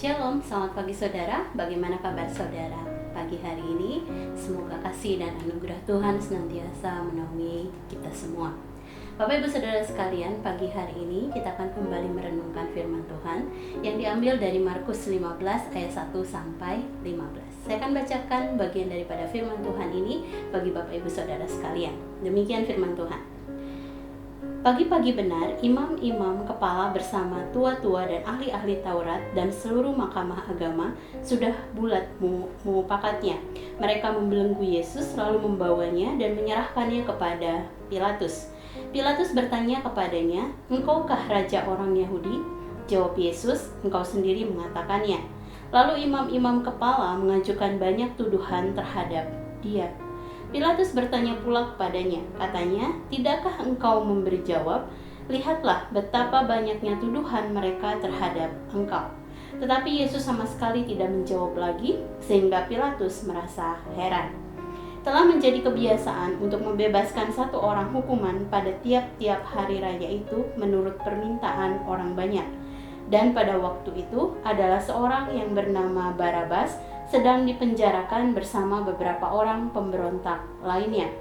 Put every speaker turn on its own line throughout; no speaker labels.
Shalom, selamat pagi saudara. Bagaimana kabar saudara? Pagi hari ini, semoga kasih dan anugerah Tuhan senantiasa menaungi kita semua. Bapak Ibu Saudara sekalian, pagi hari ini kita akan kembali merenungkan firman Tuhan yang diambil dari Markus 15 ayat 1 sampai 15. Saya akan bacakan bagian daripada firman Tuhan ini bagi Bapak Ibu Saudara sekalian. Demikian firman Tuhan. Pagi-pagi benar, imam-imam kepala bersama tua-tua dan ahli-ahli Taurat dan seluruh mahkamah agama sudah bulat memupakatnya. Mereka membelenggu Yesus lalu membawanya dan menyerahkannya kepada Pilatus. Pilatus bertanya kepadanya, "Engkaukah raja orang Yahudi?" Jawab Yesus, "Engkau sendiri mengatakannya." Lalu imam-imam kepala mengajukan banyak tuduhan terhadap dia. Pilatus bertanya pula kepadanya, katanya, "Tidakkah engkau memberi jawab? Lihatlah betapa banyaknya tuduhan mereka terhadap engkau." Tetapi Yesus sama sekali tidak menjawab lagi, sehingga Pilatus merasa heran. Telah menjadi kebiasaan untuk membebaskan satu orang hukuman pada tiap-tiap hari raya itu menurut permintaan orang banyak. Dan pada waktu itu adalah seorang yang bernama Barabas sedang dipenjarakan bersama beberapa orang pemberontak lainnya.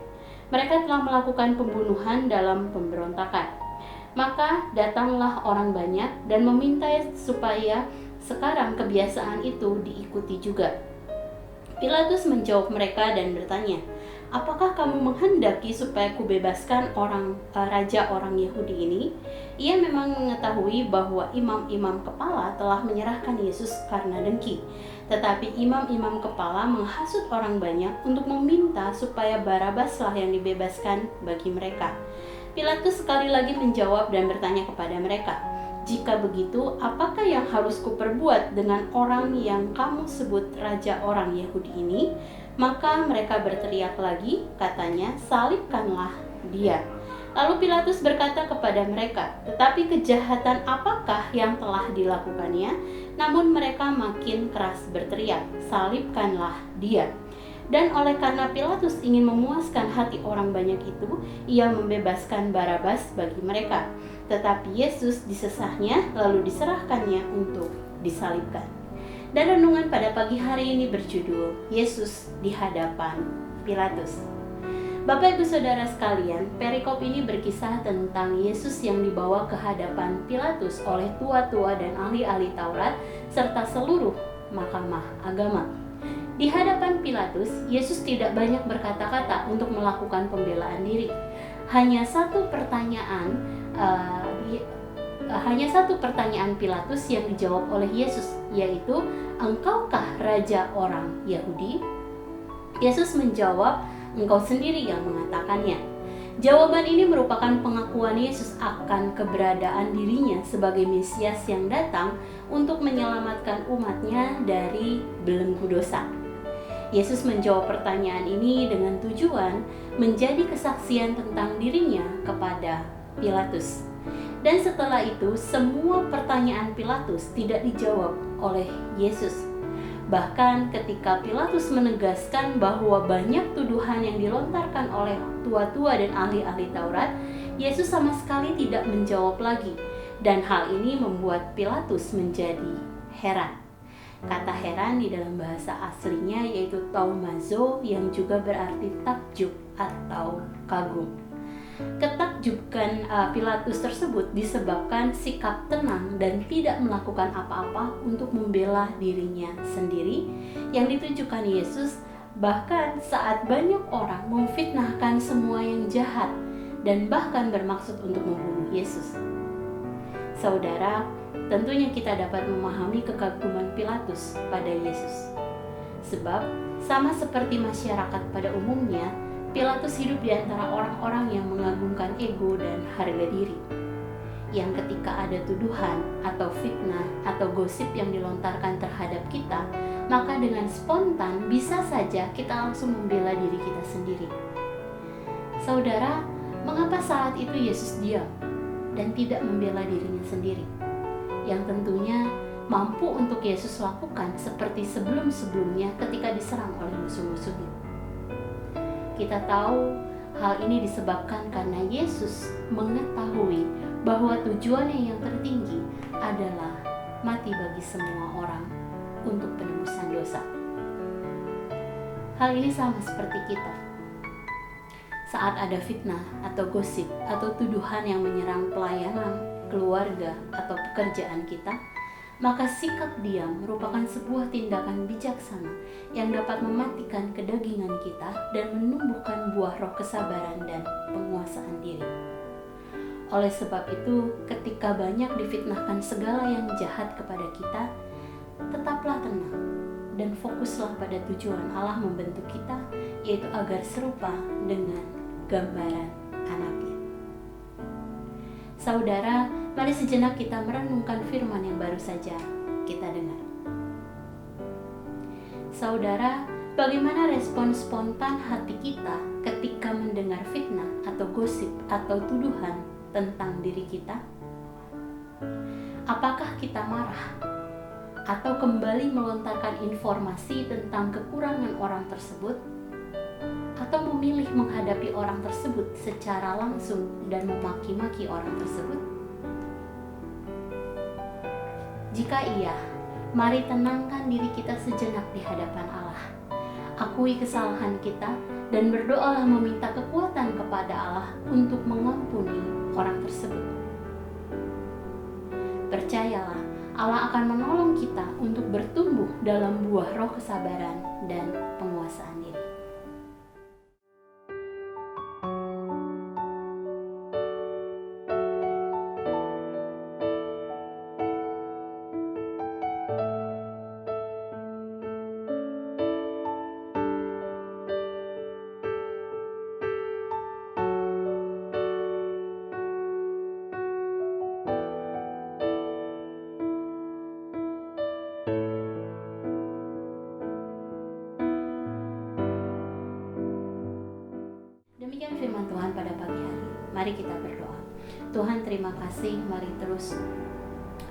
Mereka telah melakukan pembunuhan dalam pemberontakan. Maka datanglah orang banyak dan meminta supaya sekarang kebiasaan itu diikuti juga. Pilatus menjawab mereka dan bertanya, "Apakah kamu menghendaki supaya kubebaskan raja orang Yahudi ini?" Ia memang mengetahui bahwa imam-imam kepala telah menyerahkan Yesus karena dengki. Tetapi imam-imam kepala menghasut orang banyak untuk meminta supaya Barabaslah yang dibebaskan bagi mereka. Pilatus sekali lagi menjawab dan bertanya kepada mereka, "Jika begitu, apakah yang harus kuperbuat dengan orang yang kamu sebut raja orang Yahudi ini?" Maka mereka berteriak lagi, katanya, "Salibkanlah dia." Lalu Pilatus berkata kepada mereka, "Tetapi kejahatan apakah yang telah dilakukannya?" Namun mereka makin keras berteriak, "Salibkanlah dia." Dan oleh karena Pilatus ingin memuaskan hati orang banyak itu, ia membebaskan Barabas bagi mereka. Tetapi Yesus disesahnya lalu diserahkannya untuk disalibkan. Dan renungan pada pagi hari ini berjudul Yesus di hadapan Pilatus. Bapak Ibu Saudara sekalian, perikop ini berkisah tentang Yesus yang dibawa ke hadapan Pilatus oleh tua-tua dan ahli-ahli Taurat serta seluruh mahkamah agama. Di hadapan Pilatus, Yesus tidak banyak berkata-kata untuk melakukan pembelaan diri. Hanya satu pertanyaan Pilatus yang dijawab oleh Yesus, yaitu, "Engkaukah raja orang Yahudi?" Yesus menjawab, "Engkau sendiri yang mengatakannya." Jawaban ini merupakan pengakuan Yesus akan keberadaan dirinya sebagai Mesias yang datang untuk menyelamatkan umatnya dari belenggu dosa. Yesus menjawab pertanyaan ini dengan tujuan menjadi kesaksian tentang dirinya kepada Pilatus. Dan setelah itu, semua pertanyaan Pilatus tidak dijawab oleh Yesus. Bahkan ketika Pilatus menegaskan bahwa banyak tuduhan yang dilontarkan oleh tua-tua dan ahli-ahli Taurat, Yesus sama sekali tidak menjawab lagi. Dan hal ini membuat Pilatus menjadi heran. Kata heran di dalam bahasa aslinya yaitu taumazo, yang juga berarti takjub atau kagum. Ketakjuban Pilatus tersebut disebabkan sikap tenang dan tidak melakukan apa-apa untuk membela dirinya sendiri yang ditujukan Yesus, bahkan saat banyak orang memfitnahkan semua yang jahat dan bahkan bermaksud untuk membunuh Yesus. Saudara, tentunya kita dapat memahami kekaguman Pilatus pada Yesus. Sebab sama seperti masyarakat pada umumnya, Pilatus hidup di antara orang-orang yang mengagungkan ego dan harga diri. Yang ketika ada tuduhan atau fitnah atau gosip yang dilontarkan terhadap kita, maka dengan spontan bisa saja kita langsung membela diri kita sendiri. Saudara, mengapa saat itu Yesus diam dan tidak membela dirinya sendiri? Yang tentunya mampu untuk Yesus lakukan seperti sebelum-sebelumnya ketika diserang oleh musuh-musuhnya. Kita tahu hal ini disebabkan karena Yesus mengetahui bahwa tujuannya yang tertinggi adalah mati bagi semua orang untuk penebusan dosa. Hal ini sama seperti kita. Saat ada fitnah atau gosip atau tuduhan yang menyerang pelayanan, keluarga, atau pekerjaan kita, maka sikap diam merupakan sebuah tindakan bijaksana yang dapat mematikan kedagingan kita dan menumbuhkan buah roh kesabaran dan penguasaan diri. Oleh sebab itu, ketika banyak difitnahkan segala yang jahat kepada kita, tetaplah tenang dan fokuslah pada tujuan Allah membentuk kita, yaitu agar serupa dengan gambaran anaknya. Saudara, mari sejenak kita merenungkan firman yang baru saja kita dengar. Saudara, bagaimana respon spontan hati kita ketika mendengar fitnah atau gosip atau tuduhan tentang diri kita? Apakah kita marah atau kembali melontarkan informasi tentang kekurangan orang tersebut, atau memilih menghadapi orang tersebut secara langsung dan memaki-maki orang tersebut? Jika iya, mari tenangkan diri kita sejenak di hadapan Allah. Akui kesalahan kita dan berdoalah meminta kekuatan kepada Allah untuk mengampuni orang tersebut. Percayalah, Allah akan menolong kita untuk bertumbuh dalam buah roh kesabaran dan penguasaan diri. Demikian firman Tuhan pada pagi hari. Mari kita berdoa. Tuhan, terima kasih. Mari terus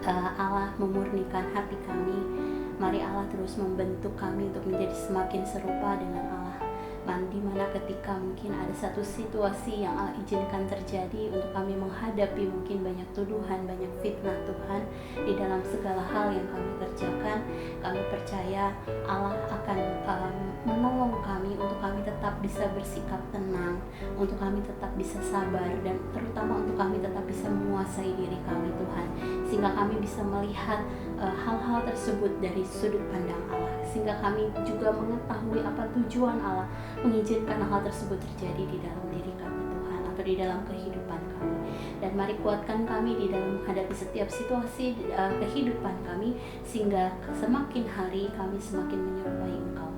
Allah memurnikan hati kami. Mari Allah terus membentuk kami untuk menjadi semakin serupa dengan Allah. Di mana ketika mungkin ada satu situasi yang Allah izinkan terjadi untuk kami menghadapi mungkin banyak tuduhan, banyak fitnah Tuhan di dalam segala hal yang kami kerjakan, kami percaya Allah akan menolong kami untuk kami tetap bisa bersikap tenang, untuk kami tetap bisa sabar, dan terutama untuk kami tetap bisa menguasai diri kami Tuhan, sehingga kami bisa melihat hal-hal tersebut dari sudut pandang Allah, sehingga kami juga mengetahui apa tujuan Allah mengizinkan hal tersebut terjadi di dalam diri kami Tuhan, atau di dalam kehidupan kami. Dan mari kuatkan kami di dalam menghadapi setiap situasi kehidupan kami, sehingga semakin hari kami semakin menyerupai Engkau.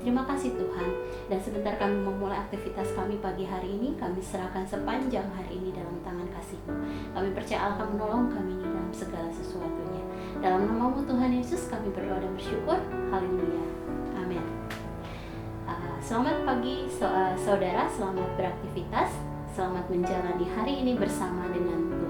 Terima kasih Tuhan, dan sebentar kami memulai aktivitas kami pagi hari ini, kami serahkan sepanjang hari ini dalam tangan kasih-Mu. Kami percaya Allah akan menolong kami di dalam segala sesuatunya. Dalam nama-Mu Tuhan Yesus kami berdoa dan bersyukur. Haleluya. Amin. Selamat pagi saudara, selamat beraktivitas, selamat menjalani hari ini bersama dengan Tuhan.